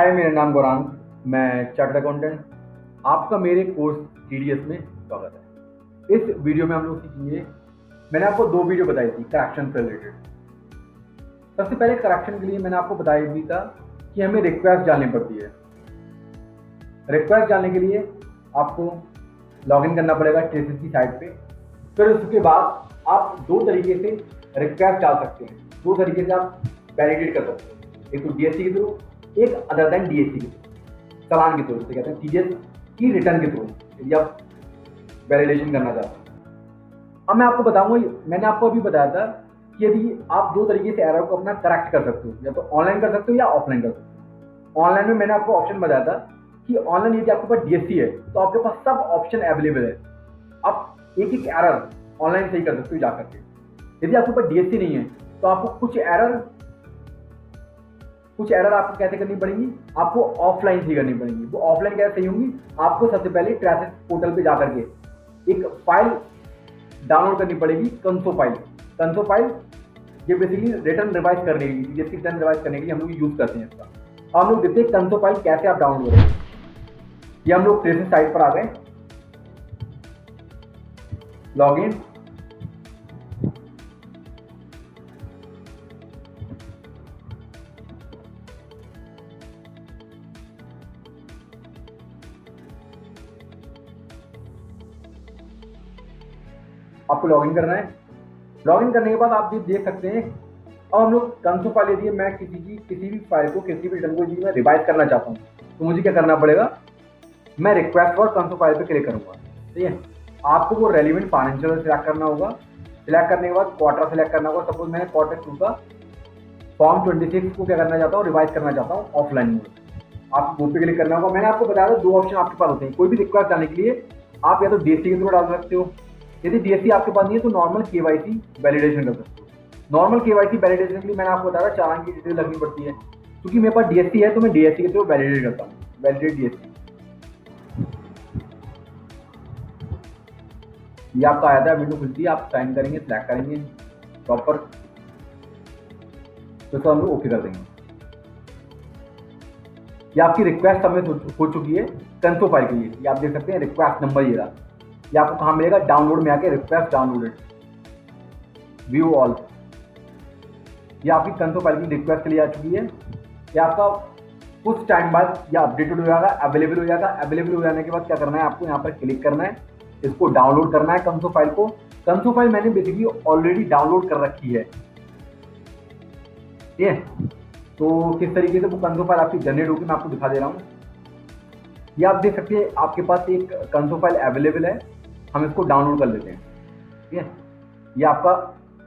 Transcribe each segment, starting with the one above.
हाय, मेरा नाम गौरांग। मैं चार्टर्ड अकाउंटेंट। आपका मेरे कोर्स टीडीएस में स्वागत है। इस वीडियो में हम लोग सीखेंगे, मैंने आपको 2 वीडियो बताई थी करेक्शन से रिलेटेड। सबसे पहले करेक्शन के लिए मैंने आपको बताया भी था कि हमें रिक्वेस्ट डालनी पड़ती है। रिक्वेस्ट डालने के लिए आपको लॉगिन करना पड़ेगा ट्रेसिस की साइट पे। फिर उसके बाद आप 2 तरीके से रिक्वेस्ट डाल सकते हैं। 2 तरीके से आप वैलिडेट कर सकते हैं, एक तो डीएससी के थ्रू, एक अदर देन डीएससी के थ्रू, चालान के थ्रू, जिसे कहते हैं टीडीएस की रिटर्न के थ्रू, यदि आप वैलिडेशन करना चाहते हैं। अब मैं आपको बताऊंगा, मैंने आपको अभी बताया था कि यदि आप 2 तरीके से एरर को अपना करेक्ट कर सकते हो, या तो ऑनलाइन कर सकते हो या ऑफलाइन कर सकते हो। ऑनलाइन में मैंने आपको ऑप्शन बताया था कि ऑनलाइन यदि आपके पास डीएससी है तो आपके पास सब ऑप्शन अवेलेबल है। आप एक एक एरर ऑनलाइन सही कर सकते हो जाकर के। यदि आपके पास डीएससी नहीं है तो आपको कुछ एरर आपको कैसे करनी पड़ेगी, आपको ऑफलाइन सही करनी पड़ेगी। वो ऑफलाइन कैसे सही होंगी, आपको सबसे पहले ट्रेसिस पोर्टल पे जाकर के एक फाइल डाउनलोड करनी पड़ेगी, कंसो फाइल। ये बेसिकली रिटर्न रिवाइज करने के लिए, जैसे रिटर्न रिवाइज करने के लिए हम लोग यूज करते हैं इसका। हम लोग देखते हैं कंसो फाइल कैसे आप डाउनलोड करेंगे। ये हम लोग ट्रेसिस साइट पर आ गए, लॉगिन। आपको लॉगिन करना है। लॉगिन करने के बाद आप भी देख सकते हैं, अब हम लोग कंसो फाइल, यदि मैं किसी भी फाइल को, किसी भी रिटर्न को यदि मैं रिवाइज करना चाहता हूँ तो मुझे क्या करना पड़ेगा, मैं रिक्वेस्ट फॉर कंसो फाइल पे क्लिक करूंगा। ठीक है, आपको वो रेलिवेंट फाइनेंशियल सिलेक्ट करना होगा। सिलेक्ट करने के बाद क्वार्टर सिलेक्ट करना होगा। सपोज मैंने क्वार्टर 2 का फॉर्म 26 को क्या करना चाहता हूँ, रिवाइज करना चाहता हूँ ऑफलाइन मोड। आपको वो पे क्लिक करना होगा। मैंने आपको बताया था 2 ऑप्शन आपके पास होते हैं। कोई भी रिक्वेस्ट डालने के लिए आप या तो डीएससी के थ्रू डाल सकते हो, यदि डीएससी आपके पास नहीं है तो नॉर्मल केवाईसी वैलिडेशन कर सकते हो। नॉर्मल केवाईसी वैलिडेशन के लिए मैंने आपको बताया चालान की डिटेल लगनी पड़ती है। क्योंकि मेरे पास डीएससी है तो मैं डीएससी के थ्रू वैलिडेट करता हूँ, वैलिडेट डीएससी। ये आपका आया था, विंडो खुलती है, आप साइन करेंगे, सिलेक्ट करेंगे प्रॉपर, तो हम लोग ओके कर देंगे। ये आपकी रिक्वेस्ट सबमिट हो चुकी है कंसो फाइल के लिए। ये आप देख सकते हैं, रिक्वेस्ट नंबर ये रहा। ये आपको कहाँ मिलेगा, डाउनलोड में आके रिक्वेस्ट डाउनलोडेड, व्यू ऑल। ये आपकी कंसो फाइल की रिक्वेस्ट के लिए आ चुकी है। ये आपका कुछ टाइम बाद या अपडेटेड हो जाएगा, अवेलेबल हो जाएगा। अवेलेबल हो जाने के बाद क्या करना है, आपको यहाँ पर क्लिक करना है, इसको डाउनलोड करना है कंसो फाइल को। कंसो फाइल मैंने बेसिकली ऑलरेडी डाउनलोड कर रखी है। ठीक है, तो किस तरीके से वो कंसो फाइल आपकी जनरेट होगी मैं आपको दिखा दे रहा हूँ। ये आप देख सकते हैं, आपके पास एक कंसो फाइल अवेलेबल है। हम इसको डाउनलोड कर लेते हैं। ठीक है, ये आपका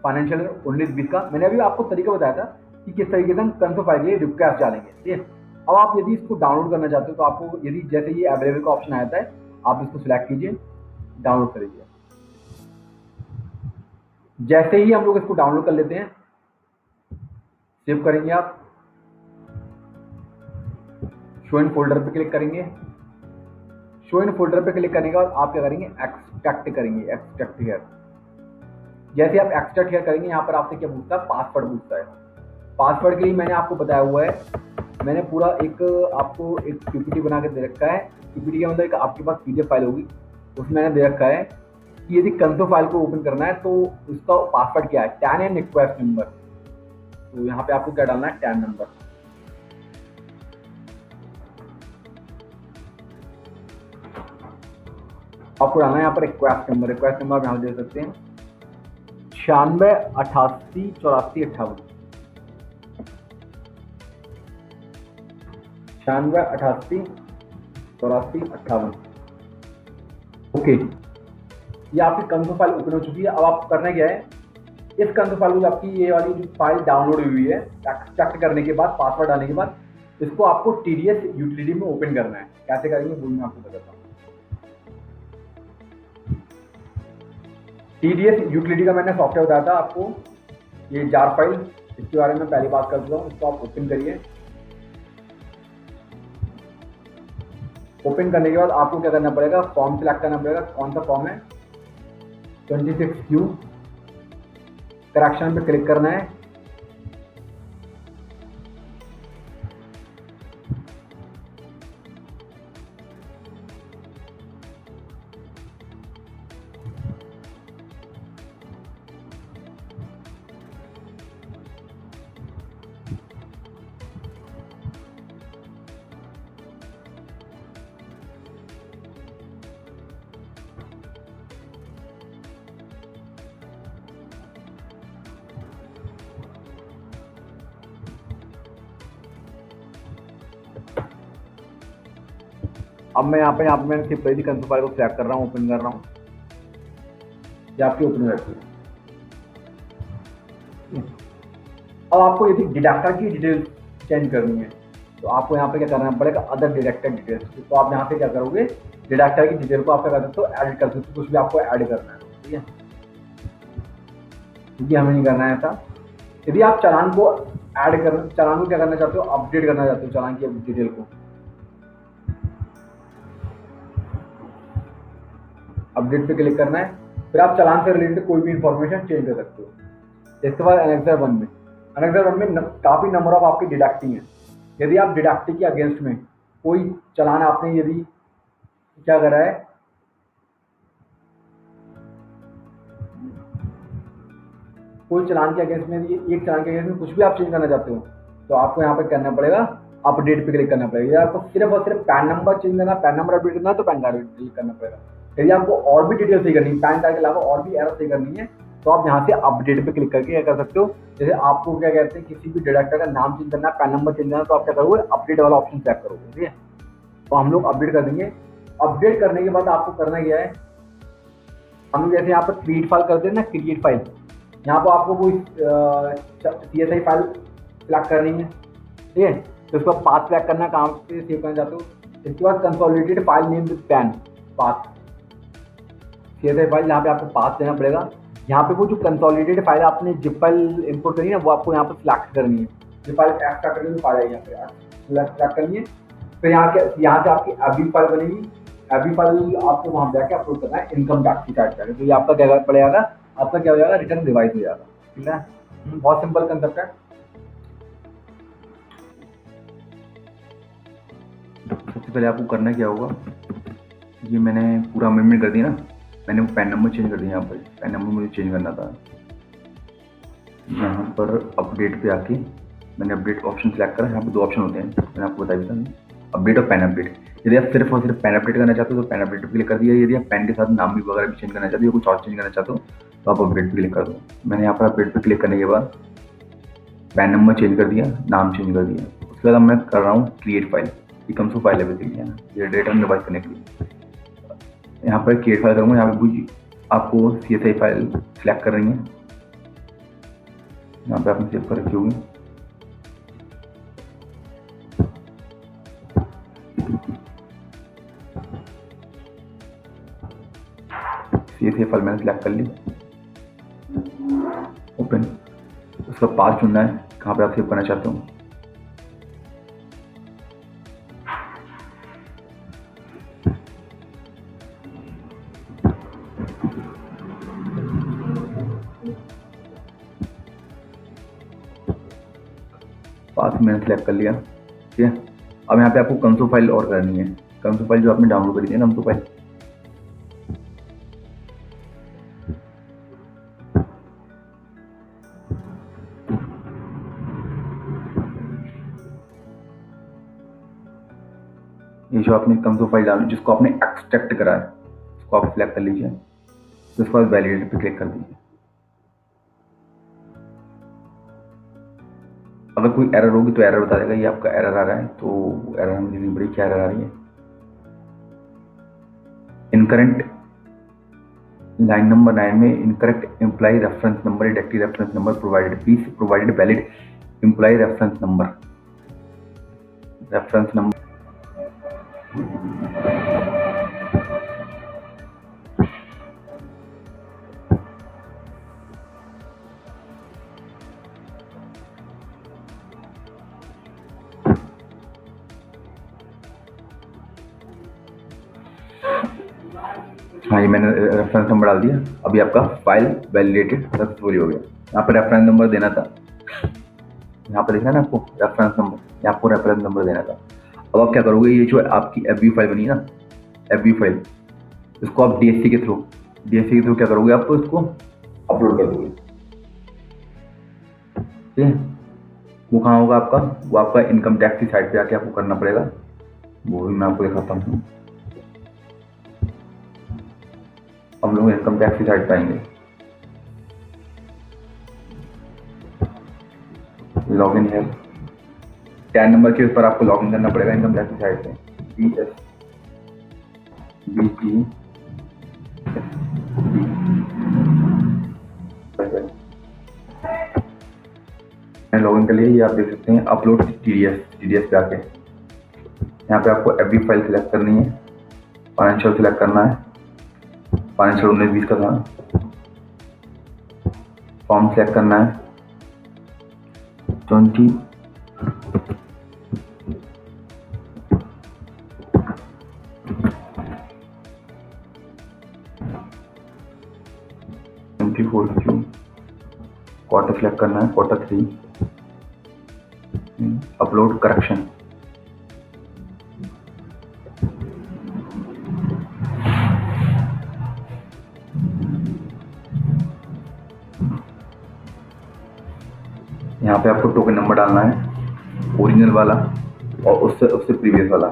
फाइनेंशियल 19-20 का मैंने अभी आपको तरीका बताया था कि किस तरीके से हम कंसो फाइल के लिए रिक्वेस्ट डालेंगे। ठीक है, अब आप यदि इसको डाउनलोड करना चाहते हो तो आपको, यदि जैसे ये अवेलेबल का ऑप्शन आया था, आप इसको सिलेक्ट कीजिए, डाउनलोड करिए। जैसे ही हम लोग इसको डाउनलोड कर लेते हैं, सेव करेंगे, आप शो इन फोल्डर पे क्लिक करेंगे। शो इन फोल्डर पे क्लिक करने के बाद आप क्या करेंगे, एक्सट्रैक्ट करेंगे, एक्सट्रैक्ट हियर। जैसे आप एक्सट्रैक्ट हियर करेंगे, यहाँ पर आपसे क्या पूछता है, पासवर्ड पूछता है। पासवर्ड के लिए मैंने आपको बताया हुआ है, मैंने पूरा आपको एक पीपीटी बना के दे रखा है। पीपीटी के अंदर एक आपके पास पीडीएफ फाइल होगी, उसमें मैंने दे रखा है कि यदि कंसो फाइल को ओपन करना है तो उसका पासवर्ड क्या है, टैन एंड रिक्वेस्ट नंबर। तो यहाँ पे आपको क्या डालना है, टैन नंबर। आपको डालना है यहाँ पर रिक्वेस्ट नंबर। रिक्वेस्ट नंबर आप यहाँ दे सकते हैं 96 88 84 58। 96 88 84 58। ओके, ये आपकी कंसो फाइल ओपन हो चुकी है। अब आपको करना क्या है, इस कंसो फाइल को, आपकी ये वाली जो फाइल डाउनलोड हुई है, एक्सट्रैक्ट करने के बाद, पासवर्ड डालने के बाद, इसको आपको टीडीएस यूटिलिटी में ओपन करना है। कैसे करेंगे वो मैं आपको बताता हूँ। टीडीएस यूटिलिटी का मैंने सॉफ्टवेयर बताया था आपको, ये जार फाइल, इसके बारे में पहली बात कर चुका हूँ। इसको आप ओपन करिए। ओपन करने के बाद आपको क्या करना पड़ेगा, फॉर्म सिलेक्ट करना पड़ेगा। कौन सा फॉर्म है, 26Q। करेक्शन पे क्लिक करना है। अब मैं यहाँ पे मैंने सेव करी थी कंसोल फाइल को सिलेक्ट कर रहा हूँ, ओपन कर रहा हूँ, ये आपकी ओपन हो जाती है। अब आपको यदि डिडक्टर की डिटेल चेंज करनी है तो आपको यहाँ पे क्या करना पड़ेगा, अदर डिडक्टर डिटेल्स। तो आप यहाँ पे क्या करोगे, डिडक्टर की डिटेल को आप क्या कर सकते हो, एडिट कर सकते हो, कुछ भी आपको ऐड करना है, ठीक है, क्योंकि हमें नहीं करना है ऐसा। यदि आप चालान को चालान को क्या करना चाहते हो, अपडेट करना चाहते हो चालान की डिटेल को, अपडेट पे क्लिक करना है। फिर आप चालान से रिलेटेड कोई भी इंफॉर्मेशन चेंज कर सकते हो। इसके बाद एनेक्सर 1 में काफी नंबर ऑफ आपकी डिडक्टिंग है। यदि आप डिडक्टिंग के अगेंस्ट में कोई चालान आपने यदि क्या करा है, कोई चालान के अगेंस्ट में, एक चालान के अगेंस्ट में कुछ भी आप चेंज करना चाहते हो तो आपको यहाँ पे करना पड़ेगा, अपडेट पे क्लिक करना पड़ेगा। यदि आपको सिर्फ और सिर्फ पैन नंबर चेंज करना, पैन नंबर अपडेट करना है तो पैन कार्ड क्लिक करना पड़ेगा। यदि आपको और भी डिटेल सही करनी है, पैन कार्ड के अलावा और भी एरर सही करनी है तो आप यहाँ से अपडेट पे क्लिक करके क्या कर सकते हो। जैसे आपको क्या कहते हैं, किसी भी डिडक्टर का नाम चेंज करना है, पैन नंबर चेंज करना है, तो आप क्या करोगे, अपडेट वाला ऑप्शन सेलेक्ट करोगे, ठीक है। तो हम लोग अपडेट कर देंगे। अपडेट करने के बाद आपको करना क्या है, हम लोग जैसे यहाँ पर क्रिएट फाइल करते हैं ना, क्रिएट फाइल, यहाँ पर आपको कोई CSI फाइल सिलेक्ट करनी है, ठीक है। तो उसका पाथ सिलेक्ट करना, कहाँ पे सेव करना चाहते हो। इसके बाद consolidated file name with pan path, CSI file, यहाँ पे आपको पाथ देना पड़ेगा। यहाँ पे वो जो कंसोलिडेटेड फाइल आपने जिप फाइल इंपोर्ट करनी है वो आपको यहाँ पर सिलेक्ट करनी है। जिप फाइल एक्सट्रैक्ट करनी है, फाइल है यहाँ पे सिलेक्ट करनी है। फिर यहाँ से आपकी एबी फाइल बनेगी। एबी फाइल आपको वहाँ जाके अपलोड करना है इनकम टैक्स की साइड जाके। तो ये आपका क्या पड़ेगा, आपका क्या हो जाएगा, रिटर्न रिवाइज हो जाएगा, ठीक है। बहुत सिंपल कंसेप्ट है। सबसे पहले आपको करना क्या होगा, ये मैंने पूरा अमेंडमेंट कर दिया ना, मैंने वो पैन नंबर चेंज कर दिया। यहाँ पर पैन नंबर मुझे चेंज करना था। यहाँ पर अपडेट पे आके मैंने अपडेट ऑप्शन सेलेक्ट करा। यहाँ पे 2 ऑप्शन होते हैं, मैंने आपको बताया था, अपडेट और पैन अपडेट। यदि आप सिर्फ और सिर्फ पैन अपडेट करना चाहते हो तो पैन अपडेट पे क्लिक कर दिया। यदि आप पैन के साथ नाम भी वगैरह भी चेंज करना चाहते हो, कुछ और चेंज करना चाहते हो तो आप अपडेट पे क्लिक कर दो। मैंने यहाँ पर अपडेट पे क्लिक करने के बाद पैन नंबर चेंज कर दिया, नाम चेंज कर दिया। उसके बाद मैं कर रहा हूँ क्रिएट फाइल, ये कम सो फाइल है बेसिकली, ये रिटर्न रिवाइज करने के लिए। यहाँ पर क्रिएट फाइल करूँगा। यहाँ पे आपको CSI फाइल सिलेक्ट कर रही है, यहाँ पे आपने सेव कर रखी होगी। CSI फाइल मैंने सिलेक्ट कर ली, ओपन। उसका पाथ चुनना है, कहाँ पे आप सेव करना चाहते हो। पाथ मैंने सिलेक्ट कर लिया, ठीक है। अब यहाँ पे आपको कंसोल फाइल और करनी है, कंसोल फाइल जो आपने डाउनलोड करी थी ना, कंसोल फाइल, ये जो आपने कंसोल फाइल डाली जिसको आपने एक्सट्रैक्ट करा है उसको आप सिलेक्ट कर लीजिए। तो उसके बाद वैलिडेट पे क्लिक कर दीजिए। अगर कोई एरर होगी तो एरर बता देगा, ये आपका एरर आ रहा है, तो एरर हमें देखनी पड़ेगी, क्या एरर आ रही है। इनकरेक्ट लाइन नंबर 9 में incorrect employ reference number, deductive reference number provided, please provided valid employ reference number, reference number. हाँ, ये मैंने रेफरेंस नंबर डाल दिया। अभी आपका फाइल वैलिडेटेड सक्सेसफुली हो गया। यहाँ पर रेफरेंस नंबर देना था, यहाँ पर देखना है ना आपको रेफरेंस नंबर, यहाँ आपको रेफरेंस नंबर देना था। अब आप क्या करोगे, ये जो आपकी FB फाइल बनी है ना, FB फाइल, इसको आप DSC के थ्रू क्या करोगे, आप इसको अपलोड कर दोगे, ठीक है। वो कहाँ होगा आपका, वो आपका इनकम टैक्स की साइट पे आके आपको करना पड़ेगा, वो भी मैं आपको दिखाता हूँ। हम लोग इनकम टैक्स की साइट पाएंगे, लॉगिन है, 10 नंबर के ऊपर आपको लॉगिन करना पड़ेगा इनकम टैक्स की साइट पे। BG लॉगिन के लिए ये आप देख सकते हैं अपलोड TDS पे आके यहाँ पे आपको FB फाइल सिलेक्ट करनी है, फाइनेंशियल सिलेक्ट करना है, फाइनेंशियल 19-20 का था, फॉर्म सिलेक्ट करना है 20 24Q, क्वार्टर सिलेक्ट करना है Q3, अपलोड करेक्शन, यहाँ पे आपको टोकन नंबर डालना है, ओरिजिनल वाला और उससे प्रीवियस वाला,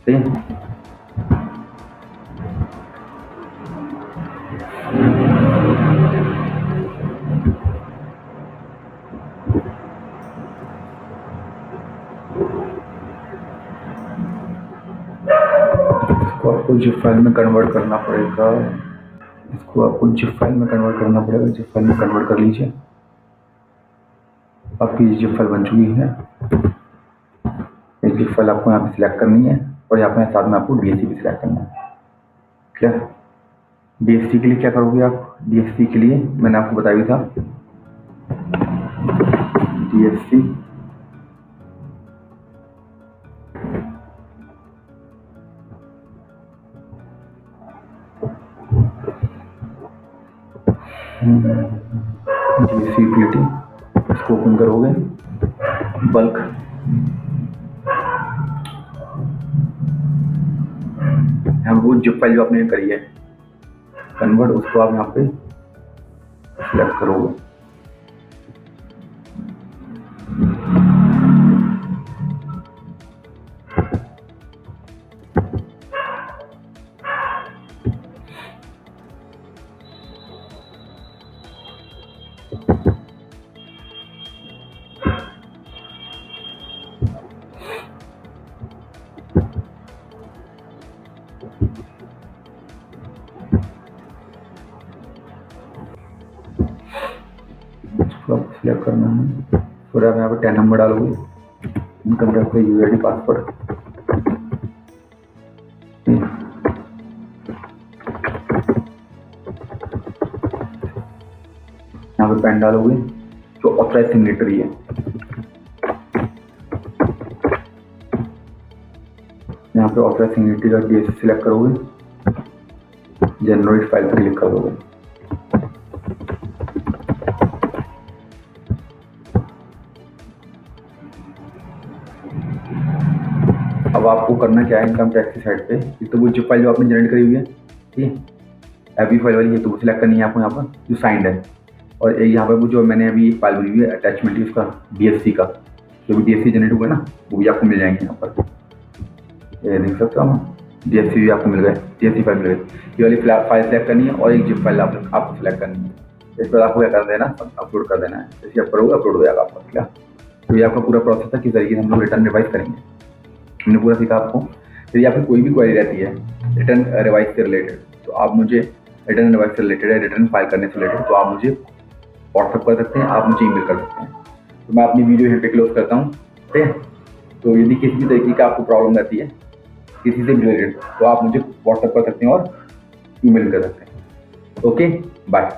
ठीक है। इसको आपको जिप फाइल में कन्वर्ट करना पड़ेगा, जिप फाइल में कन्वर्ट कर लीजिए। आपकी जिप फाइल बन चुकी है। ये जिप फाइल आपको यहाँ पे सिलेक्ट करनी है और यहाँ पे साथ में आपको DSC भी सिलेक्ट करना है। क्या DSC के लिए क्या करोगे आप? DSC के लिए मैंने आपको बताया भी था, DSC यूटिलिटी, इसको ओपन करोगे, बल्क यहाँ वो जिप फाइल जो आपने करी है कन्वर्ट, उसको आप यहाँ पे सिलेक्ट करोगे। सिलेक्ट करना है, फिर आप यहाँ पे 10 नंबर डालोगे, इनकम टैक्स का UID पासवर्ड, यहाँ पे पेन डालोगे जो ऑथराइज सिग्नेटरी है, यहाँ पे ऑथराइज सिग्नेटरी का DSC सिलेक्ट करोगे, जनरेट फाइल पर क्लिक करोगे। अब आपको करना क्या है, इनकम टैक्स की साइड पे तो वो जिप फाइल जो आपने जनरेट करी हुई है, ठीक है, FB फाइल वाली है, तो वो सिलेक्ट करनी है आपको यहाँ पर जो साइंड है, और एक यहाँ पर वो जो मैंने अभी फाइल बनी हुई है अटैचमेंट है उसका DSC का, जो भी DSC जनरेट हुआ ना वो भी आपको मिल जाएंगे यहाँ पर, ये देख सकते हो हम DSC भी आपको मिल गए, DSC फाइल मिल गई। ये वाली फाइल सेलेक्ट करनी है और एक जिप फाइल आपको सेलेक्ट करनी है, इस पर आपको क्या कर देना, अपलोड कर देना है, जैसे आप करोगे अपलोड हो जाएगा आपका। क्या तो ये आपका पूरा प्रोसेस था, किस तरीके से हम लोग रिटर्न रिवाइज करेंगे, हमने पूरा सीखा आपको। यदि आपकी कोई भी क्वेरी रहती है रिटर्न रिवाइज से रिलेटेड, तो आप मुझे रिटर्न रिवाइज से रिलेटेड है, रिटर्न फाइल करने से रिलेटेड, तो आप मुझे व्हाट्सअप कर सकते हैं, आप मुझे ईमेल कर सकते हैं। तो मैं अपनी वीडियो यहाँ पे क्लोज करता हूँ, ठीक है। तो यदि किसी भी तरीके का आपको प्रॉब्लम रहती है किसी से रिलेटेड, तो आप मुझे व्हाट्सअप कर सकते हैं और ईमेल कर सकते हैं। Okay, bye.